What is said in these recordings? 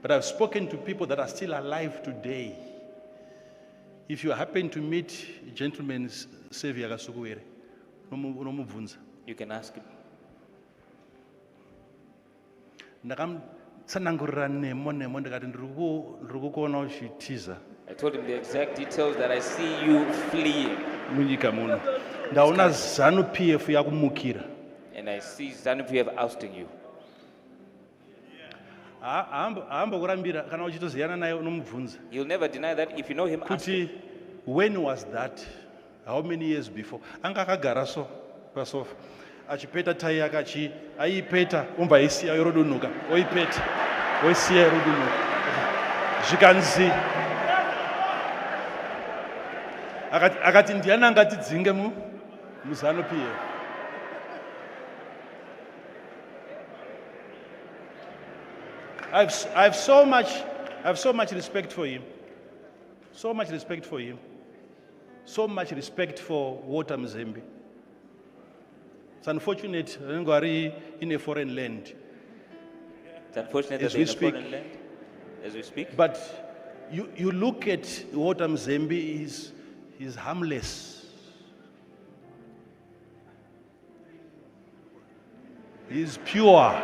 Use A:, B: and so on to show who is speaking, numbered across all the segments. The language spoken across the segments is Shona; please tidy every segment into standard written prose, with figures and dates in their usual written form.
A: But I've spoken to people that are still alive today. If you happen to meet gentleman Sevior Kasukuwere,
B: You can ask him. I told him the exact details that I see you fleeing.
A: Ndaona Zanu-PF yakumukira.
B: And I see Zanu-PF ousting you. You'll never deny that if you know him. Ask him.
A: Kuti, when was that? How many years before? Anga akagara so pasofa. Achipeta tai yake aipeta umva isiya yorodunuka. Oipeta. Oisiya yorodunuka. Zvikanzi. Akati ndiana ngatidzinge mu Zanu-PF. I have so much respect for him. So much respect for him. So much respect for Walter Mzembi. It's unfortunate that we are in a foreign land.
B: It's unfortunate that they're in a foreign land as we speak.
A: But you look at Walter Mzembi, he's harmless. He's pure.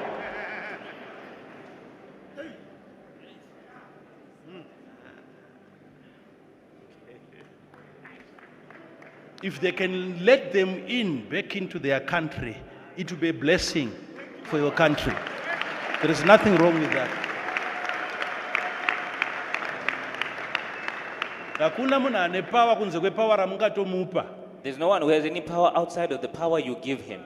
A: If they can let them in, back into their country, it will be a blessing for your country. There is nothing wrong with that.
B: There's no one who has any power outside of the power you give him.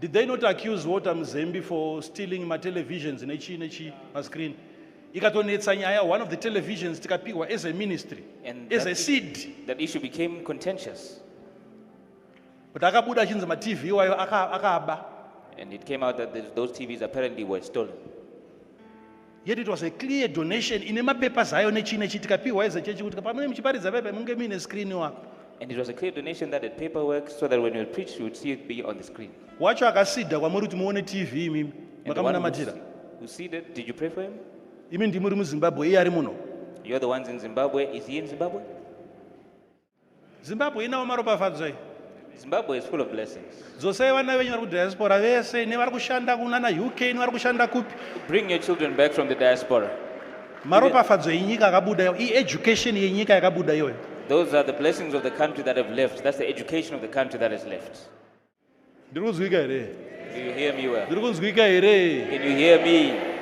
A: Did they not accuse Walter Mzembi for stealing my televisions and my screen? One of the televisions tikapiwa as a ministry,
B: And
A: as a seed.
B: That issue became contentious.
A: But akabuda chinza ma TV wayo akaba.
B: And it came out that those TVs apparently were stolen.
A: Yet it was a clear donation in ema papers ayo nechine chitikapiwa as a church kuti pamene muchiparidza pepe munge mine screen wako.
B: And it was a clear donation that had paperwork so that when you preach you would see it be on the screen.
A: Wacho akasida kwamuri kuti muone TV mimi. Makamuna matira.
B: Who see that? Did you pray for him?
A: Imi ndimuri mu Zimbabwe iye ari muno.
B: You're the ones in Zimbabwe. Is he in Zimbabwe?
A: Zimbabwe inawo maropafadzo.
B: Zimbabwe is full of blessings.
A: Dzosai vana venyu vari kudiaspora vese nevari kushanda kunana UK nevari kushanda kupi.
B: Bring your children back from the diaspora.
A: Maropafadzo enyika akabuda iyo. I-education yenyika yakabuda iyoyo.
B: Those are the blessings of the country that have left. That's the education of the country that has left.
A: Ndiri kuzwika here?
B: Do you hear me well?
A: Ndiri kuzwika here?
B: Can you hear me?